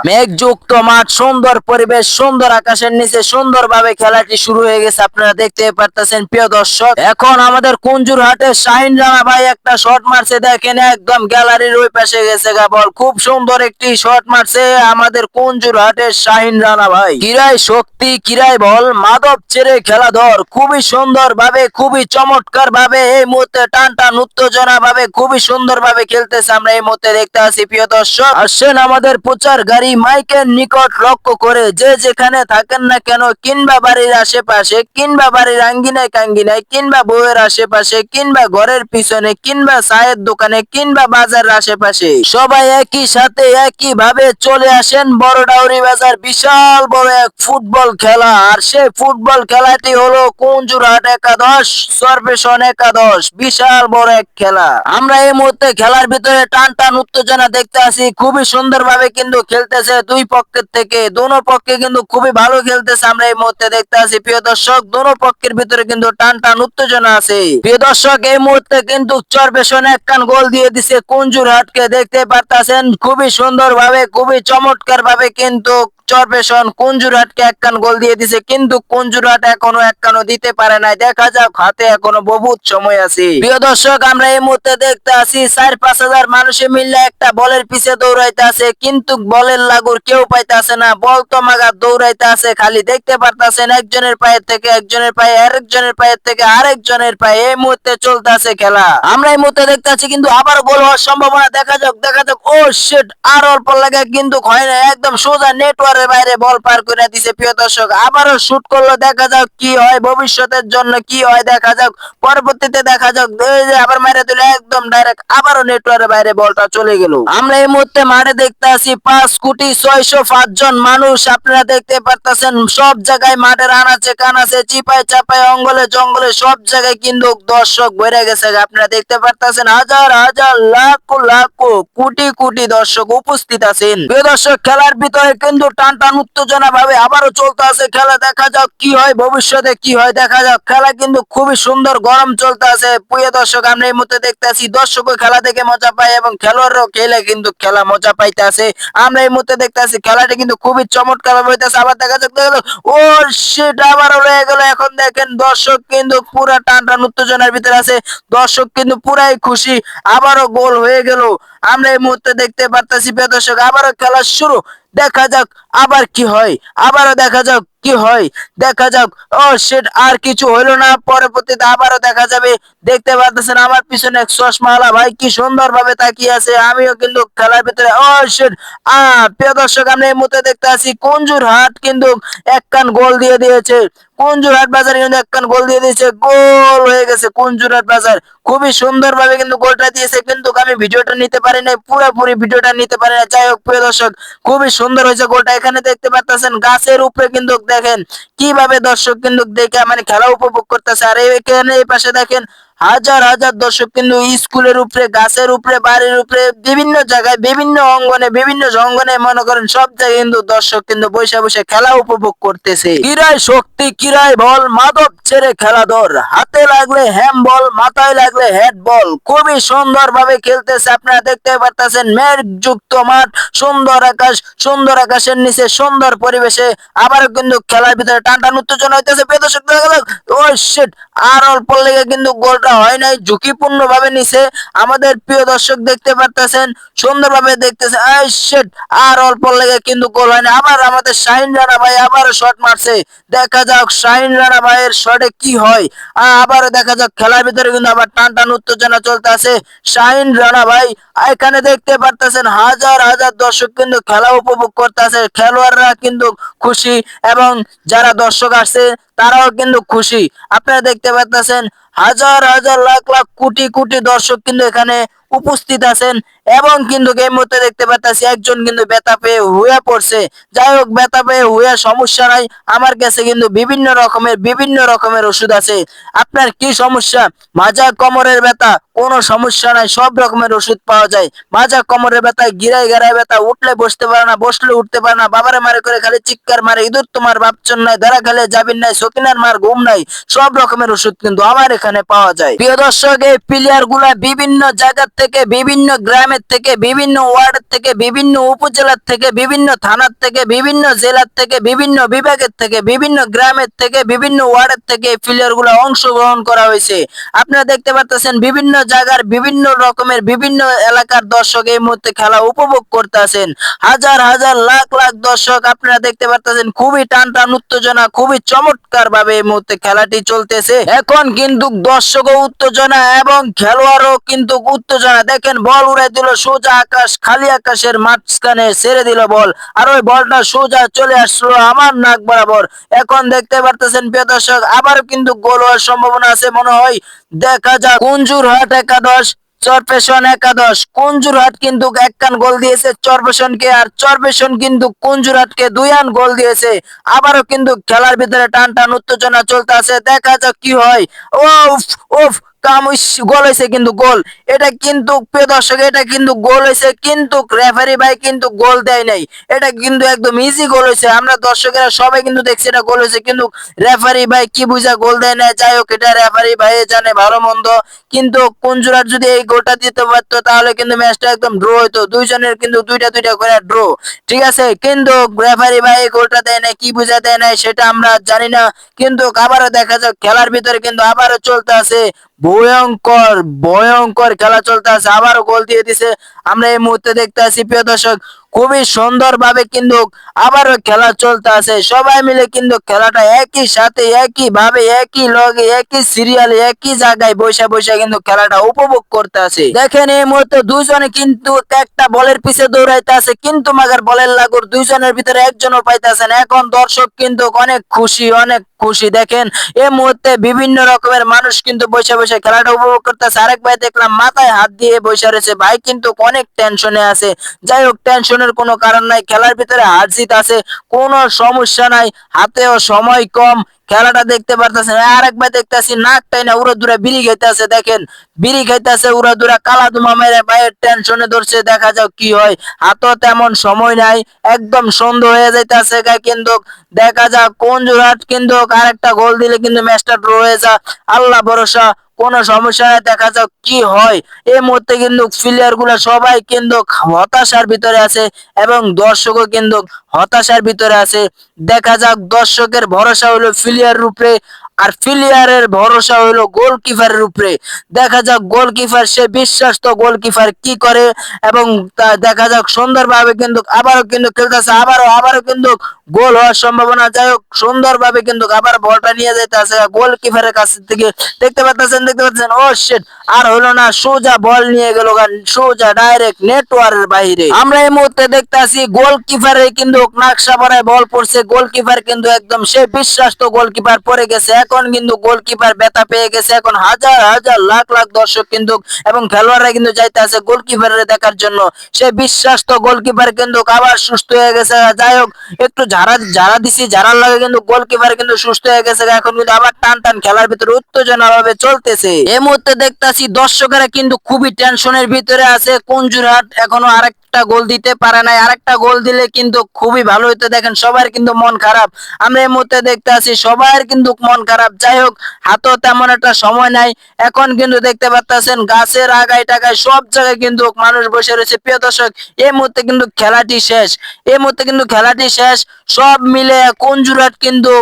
মেঘযুক্ত মাঠ, সুন্দর পরিবেশ, সুন্দর আকাশের নিচে সুন্দরভাবে খেলাটি শুরু হয়ে গেছে। আপনারা দেখতে পারতেছেন প্রিয় দর্শক। এখন আমাদের কুঞ্জুরহাটের শাহিন রানা ভাই একটা শট মারছে, দেখেন একদম গ্যালারির ওই পাশে গেছে গা বল। খুব সুন্দর একটি শট মারছে আমাদের কুঞ্জুরহাটের শাহিন রানা ভাই। কিরাই শক্তি, কিরাই বল, মাদক ছেড়ে খেলা ধর। খুবই সুন্দর ভাবে, খুবই চমৎকার ভাবে এই মুহূর্তে টান টান উত্তেজনা ভাবে খুবই সুন্দর ভাবে খেলতেছে। আমরা এই মুহূর্তে দেখতে আছি প্রিয় দর্শক। আসেন আমাদের প্রচার গাড়ি মাইকের নিকট লক্ষ্য করে, যে যেখানে থাকেন না কেন, কিংবা বাড়ির আশেপাশে, কিংবা বাড়ির আঙ্গিনায় কাঙ্গিনায়, কিংবা বউয়ের আশেপাশে, কিংবা ঘরের পিছনে, কিংবা চায়ের দোকানে, কিংবা বাজারের আশেপাশে, সবাই একই সাথে একই ভাবে চলে আসেন বড়ডাউরি বাজার। বিশাল বড় এক ফুটবল খেলা, আর সেই ফুটবল খেলাটি হলো কুঞ্জুরহাট একাদশ সর্বেশন একাদশ। বিশাল বড় এক খেলা। আমরা এই মুহূর্তে খেলার ভিতরে টান টান উত্তেজনা দেখতে আছি। খুবই সুন্দর ভাবে কিন্তু খেলতেছে দুই পক্ষের থেকে, দোনো পক্ষে কিন্তু খুবই ভালো খেলতেছে। আমরা এই মুহূর্তে দেখতে আছি প্রিয় দর্শক, দোনো পক্ষের ভিতরে কিন্তু টান টান উত্তেজনা আছে। প্রিয় দর্শক, এই মুহূর্তে কিন্তু চরপেশনে একখান গোল দিয়ে দিছে কুঞ্জুরহাটকে, দেখতে পারতাছেন খুবই সুন্দর ভাবে, খুবই চমৎকার ভাবে কিন্তু চরপেশন কুঞ্জুরহাটকে একখান গোল দিয়ে দিছে। কিন্তু কুঞ্জুরহাট এখনো একখানও দিতে পারে নাই। দেখা যাক, হাতে এখনো বহুত সময় আছে। প্রিয় দর্শক, আমরা এই মুহূর্তে দেখতে আছি 4-5 হাজার মানুষে মিললে একটা বলের পিছে দৌড়াইতে আছে, কিন্তু বলের লাগুর কেউ পাইতেছে না। বল তো মাগা দৌড়াইতে আছে খালি। দেখতে পারতাছেন একজনের পায়ের থেকে একজনের পায়ে, আরেকজনের পায়ের থেকে আরেকজনের পায়ে এই মুহূর্তে চলতেছে খেলা। আমরা এই মুহূর্তে দেখতে আছি কিন্তু আবার গোল হওয়ার সম্ভাবনা। দেখা যাক, দেখা যাক। ও শিট, আর অল্প লাগে কিন্তু হয় না, একদম সোজা নেটওয়ার্কের বাইরে বল পার করে দিছে। প্রিয় দর্শক, আবারও শুট করলো, দেখা যাক কি হয়, ভবিষ্যতের জন্য কি হয় দেখা যাক, পরবর্তীতে দেখা যাক। এই যে আবার মেরে দিল একদম ডাইরেক্ট, আবারও নেটওয়ার্কের বাইরে বলটা চলে গেল। আমরা এই মুহূর্তে মাঠে দেখতে আছি 5,605,000 জন মানুষ। আপনারা দেখতে পারতেছেন সব জায়গায় মাঠের আনাচে কানাচে, চিপায় চাপায়, অঙ্গলে জঙ্গলে সব জায়গায় কিন্তু দর্শক ভরে গেছে। আপনারা দেখতে পারতেছেন হাজার হাজার লাখো লাখো কোটি কোটি দর্শক উপস্থিত আছেন। প্রিয় দর্শক, খেলার ভিতরে কিন্তু টান টান উত্তেজনা ভাবে আবারও চলতে আছে খেলা। দেখা যাক কি হয়, ভবিষ্যতে কি হয় দেখা যাক। খেলা কিন্তু খুবই সুন্দর গরম চলতে আছে। প্রিয় দর্শক, আমরা এই মুহূর্তে দেখতে আছি দর্শকও খেলা দেখে মজা পায় এবং খেলোয়াড়রাও খেলে কিন্তু খেলা মজা পাইতে আছে। আমরা এই মুহূর্তে দেখতে আছি খেলাটি কিন্তু খুবই চমৎকার ভাবে হইতেছে। আবার দেখা যাক, দেখা যাক। ও সেটা আবারও রয়ে গেল। এখন দেখেন দর্শক কিন্তু পুরা টান টান উত্তেজনার ভিতরে আছে। দর্শক কিন্তু পুরাই খুশি, আবারও গোল হয়ে গেল। আমরা এই মুহূর্তে দেখতে পারতেছি প্রিয় দর্শক, আবারও খেলা শুরু। দেখা যাক আবার কি হয়, আবারও দেখা যাক কি হয়, দেখা যাক। ও শিট, আর কিছু হইলো না। পরবর্তীতে আবারও দেখা যাবে। দেখতে পাচ্ছেন আমার পিছনে এক চশমাওয়ালা ভাই কি সুন্দর ভাবে তাকিয়ে আছে। আমিও কিন্তু খেলার ভিতরে। ও শিট, প্রিয় দর্শক, আমরা এই মুহূর্তে দেখতে আছি কুঞ্জুরহাট কিন্তু একখান গোল দিয়ে দিয়েছে। কুঞ্জুরহাট বাজার কিন্তু একখান গোল দিয়ে দিয়েছে, গোল হয়ে গেছে কুঞ্জুরহাট বাজার। খুবই সুন্দর ভাবে কিন্তু গোলটা দিয়েছে, কিন্তু আমি ভিডিওটা নিতে পারি নাই, পুরোপুরি ভিডিওটা নিতে পারি না। যাই হোক প্রিয় দর্শক, খুবই সুন্দর হয়েছে গোলটা। এখানে দেখতে পাচ্ছেন গাছের উপরে কিন্তু দেখেন কিভাবে দর্শক কিন্তু দেখে মানে খেলা উপভোগ করতেছে। আর এখানে এই পাশে দেখেন হাজার হাজার দর্শক কিন্তু স্কুলের উপরে, গাছের উপরে, বাড়ির উপরে, বিভিন্ন জায়গায়, বিভিন্ন অঙ্গনে, বিভিন্ন জঙ্গনে মনে করেন সব জায়গায় কিন্তু দর্শক কিন্তু বসে বসে খেলা উপভোগ করতেছে। কিরায় শক্তি, কিরায় বল, মাদক ছেড়ে খেলা ধর। হাতে লাগলে হ্যাম বল, মাথায় লাগলে হেড বল। খুবই সুন্দর ভাবে খেলতেছে। আপনারা দেখতে পারতেছেন মেঘযুক্ত মাঠ, সুন্দর আকাশ, সুন্দর আকাশের নিচে সুন্দর পরিবেশে আবার কিন্তু খেলার ভিতরে টান টান উত্তেজনা হইতেছে। প্রিয় দর্শক, ও শিট, আর অল্প লেগে কিন্তু গোলটা হয় নাই, ঝুঁকিপূর্ণ ভাবে নিছে। আমাদের প্রিয় দর্শক দেখতে পারতেছেন সুন্দরভাবে দেখতেছে। শিট, আর অল্প লেগে কিন্তু গোল হয় না। আবার আমাদের শাহিন রানা ভাই আবার শট মারছে। দেখা যাক শাহিন রানা ভাইয়ের শটে কি হয়। আবারও দেখা যাক খেলার ভিতরে কিন্তু আবার টান টান উত্তেজনা চলতে আছে। শাহিন রানা ভাই, এখানে দেখতে পারতেছেন হাজার হাজার দর্শক কিন্তু খেলা উপভোগ করতে আছে। খেলোয়াড়রা কিন্তু খুশি এবং যারা দর্শক আসছে তারাও কিন্তু খুশি। আপনারা দেখতে পাচ্ছেন হাজার হাজার লাখ লাখ কোটি কোটি দর্শক কিন্তু এখানে উপস্থিত আছেন এবং কিন্তু এই মুহূর্তে দেখতে পাচ্ছি একজন কিন্তু ব্যথা পেয়ে হুয়ে পড়ছে। যাই হোক, ব্যথা পেয়ে হুয়ে সমস্যা নাই, আমার কাছে কিন্তু বিভিন্ন রকমের ওষুধ আছে। আপনার কি সমস্যা? মাজা কোমরের ব্যথা, কোনো সমস্যা নাই, সব রকমের ওষুধ পাওয়া যায়। মাজা কোমরের ব্যথা, গিরায় গেরায় ব্যথা, উঠলে বসতে পারে না, বসলে উঠতে পারে না, বাবারে মারে করে খালি চিৎকার মারে, ইঁদুর তোমার বাপচন নাই, দাঁড়া খেলে যাবিন নাই, সকিনার মার ঘুম নাই, সব রকমের ওষুধ কিন্তু আমার এখানে পাওয়া যায়। প্রিয় দর্শক, এই প্লেয়ার গুলা বিভিন্ন জায়গা থেকে, বিভিন্ন গ্রামের থেকে, বিভিন্ন ওয়ার্ড থেকে, বিভিন্ন উপজেলার থেকে, বিভিন্ন থানার থেকে, বিভিন্ন জেলার থেকে, বিভিন্ন বিভাগের থেকে, বিভিন্ন গ্রামের থেকে, বিভিন্ন ওয়ার্ডের থেকে এই প্লেয়ার গুলো অংশগ্রহণ করা হয়েছে। আপনারা দেখতে পাচ্ছেন বিভিন্ন জায়গার বিভিন্ন রকমের বিভিন্ন এলাকার দর্শক এই মুহূর্তে খেলা উপভোগ করতেছেন। হাজার হাজার লাখ লাখ দর্শক আপনারা দেখতে পাচ্ছেন, খুবই টান টান উত্তেজনা, খুবই চমৎকার ভাবে এই মুহূর্তে খেলাটি চলতেছে। এখন কিন্তু দর্শকও উত্তেজনা এবং খেলোয়াড়ও কিন্তু উত্তেজনা। দেখেন বল উড়াই দিল সোজা আকাশ, খালি আকাশের মাঝখানে ছেড়ে দিল বল, আর ওই বলটা সোজা চলে আসলো আমার নাক বরাবর। এখন দেখতে পারতেছেন প্রিয় দর্শক, আবার কিন্তু গোল হওয়ার সম্ভাবনা আছে মনে হয়। দেখা যাক। কুঞ্জুরহাট একাদশ চরপেশন একাদশ। কুঞ্জুরহাট কিন্তু এক কান গোল দিয়েছে চরপেশনকে, আর চরপেশন কিন্তু কুঞ্জুরহাটকে 2 রান গোল দিয়েছে। আবারও কিন্তু খেলার ভিতরে টান টান উত্তেজনা চলতে আছে, দেখা যাক কি হয়। ওফ ওফ, গোল হয়েছে কিন্তু গোল। এটা কিন্তু প্রিয় দর্শক, এটা কিন্তু গোল হয়েছে, কিন্তু রেফারি ভাই কিন্তু গোল দেয় নাই। এটা কিন্তু একদম ইজি গোল হয়েছে, আমরা দর্শকেরা সবাই কিন্তু দেখছি এটা গোল হয়েছে, কিন্তু রেফারি ভাই কি বুঝা গোল দেয় না। যাই হোক, এটা রেফারি ভাই জানে ভালো মন্দ, কিন্তু কুঞ্জুরাট যদি এই গোলটা দিতে পারতো তাহলে কিন্তু ম্যাচটা একদম ড্র হইতো। দুইজনের কিন্তু দুইটা দুইটা করে ড্র, ঠিক আছে। কিন্তু রেফারি ভাই এই গোলটা দেয় না, কি বুঝা দেয় না সেটা আমরা জানি না। কিন্তু আবারও দেখা যাক, খেলার ভিতরে কিন্তু আবারও চলতে আছে ভয়ঙ্কর ভয়ঙ্কর খেলা চলতে আছে। আবারও গোল দিয়ে দিছে, আমরা এই মুহূর্তে দেখতে আছি প্রিয় দর্শক। খুবই সুন্দর ভাবে কিন্তু আবারও খেলা চলতে আছে। সবাই মিলে কিন্তু খেলাটা একই সাথে, একই ভাবে, একই লগে, একই সিরিয়ালে, একই জায়গায় বসে বসে কিন্তু খেলাটা উপভোগ করতে আছে। দেখেন এই মুহূর্তে দুইজনে কিন্তু একটা বলের পিছে দৌড়াইতে আছে, কিন্তু মাগার বলের লাগর দুইজনের ভিতরে একজনও পাইতেছে না। এখন দর্শক কিন্তু অনেক খুশি, অনেক খুশি। দেখেন এই মুহূর্তে বিভিন্ন রকমের মানুষ কিন্তু বসে বসে খেলাটা উপভোগ করতেছে। আরেক ভাই দেখলাম মাথায় হাত দিয়ে বসে রয়েছে, ভাই কিন্তু অনেক টেনশনে আছে। যাই হোক, টেনশনের কোনো কারণ নাই, খেলার ভিতরে হার জিত আছে, কোনো সমস্যা নাই, হাতেও সময় কম। খেলাটা দেখতে পারতেছেন। আরেক ভাই দেখতেছি নাক টাইনা উড়া দুরা বিড়ি খাইতেছে। দেখেন বিড়ি খাইতেছে উড়া দুরা, কালা ধুমা মেরে ভাইয়ের টেনশনে ধরছে। দেখা যাক কি হয়, হাতও তেমন সময় নাই, একদম সন্ধ্যা হয়ে যাইতেছে। কিন্তু দেখা যাক, কুঞ্জুরহাট কিন্তু আরেকটা গোল দিলে কিন্তু ম্যাচটা ড্র হয়ে যায়। আল্লাহ ভরসা, কোনো সমস্যা নাই, দেখা যাক কি হয়। এই মুহূর্তে কিন্তু প্লেয়ার গুলা সবাই কিন্তু হতাশার ভিতরে আছে এবং দর্শকও কিন্তু হতাশার ভিতরে আছে। দেখা যাক, দর্শকের ভরসা হলো প্লেয়ার রূপে, আর প্লেয়ারের ভরসা হলো গোলকিপারের উপরে। দেখা যাক গোলকিপার, সে বিশ্বাস তো গোলকিপার কি করে, এবং দেখা যাক সুন্দরভাবে কিন্তু আবারও কিন্তু খেলতেছে, আবারও কিন্তু গোল হওয়ার সম্ভাবনা। যাই হোক, সুন্দরভাবে কিন্তু আবার বলটা নিয়ে যেতে আছে গোলকিপারের কাছ থেকে। দেখতে পাচ্ছেন ও শিট, আর হলো না, সোজা বল নিয়ে গেল সোজা ডাইরেক্ট নেটওয়ার্কের বাইরে। আমরা এই মুহূর্তে দেখতে আছি গোলকিপারে কিন্তু নাকশা বরায় বল পড়ছে, গোলকিপার কিন্তু একদম সে বিশ্বাস তো গোলকিপার পড়ে গেছে। এখন কিন্তু গোলকিপার ব্যথা পেয়ে গেছে। এখন হাজার হাজার লাখ লাখ দর্শক কিন্তু এবং খেলোয়াড়রা কিন্তু যাইতে আছে গোলকিপারের দেখার জন্য। সে বিশ্বাস তো গোলকিপার কিন্তু আবার সুস্থ হয়ে গেছে। যাই হোক, একটু ঝাড়া দিছি, ঝাড়ার লাগে কিন্তু গোলকিপার কিন্তু সুস্থ হয়ে গেছে। এখন কিন্তু আবার টান টান খেলার ভিতরে উত্তেজনা ভাবে চলতেছে। এই মুহূর্তে দেখতেছি দর্শকেরা কিন্তু খুবই টেনশনের ভিতরে আছে। কুঞ্জুরহাট এখনো আরেকটা গোল দিতে পারে নাই, আরেকটা গোল দিলে কিন্তু খুবই ভালো হইতো। দেখেন সবার কিন্তু মন খারাপ, আমরা এই মুহূর্তে দেখতে আছি সবার কিন্তু মন খারাপ। যাই হোক, হাতও তেমন একটা সময় নাই। এখন কিন্তু দেখতে পাচ্ছেন গাছের আগায় টাগায় সব জায়গায় কিন্তু মানুষ বসে রয়েছে। প্রিয় দর্শক, এই মুহূর্তে কিন্তু খেলাটি শেষ, এই মুহূর্তে কিন্তু খেলাটি শেষ। সব মিলে কুঞ্জুরহাট কিন্তু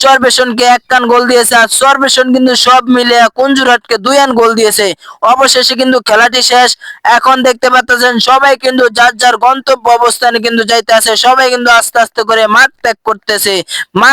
চরপেশনকে 1 রান গোল দিয়েছে, আর চরপেশন কিন্তু সব মিলে কুঞ্জুরহাটকে 2 রান গোল দিয়েছে। অবশেষে কিন্তু খেলাটি শেষ। এখন দেখতে পাচ্ছেন সবাই কিন্তু যার যার গন্তব্য অবস্থানে কিন্তু যাইতে আছে, সবাই কিন্তু আস্তে আস্তে করে মাঠ ত্যাগ করতেছে। মাঠ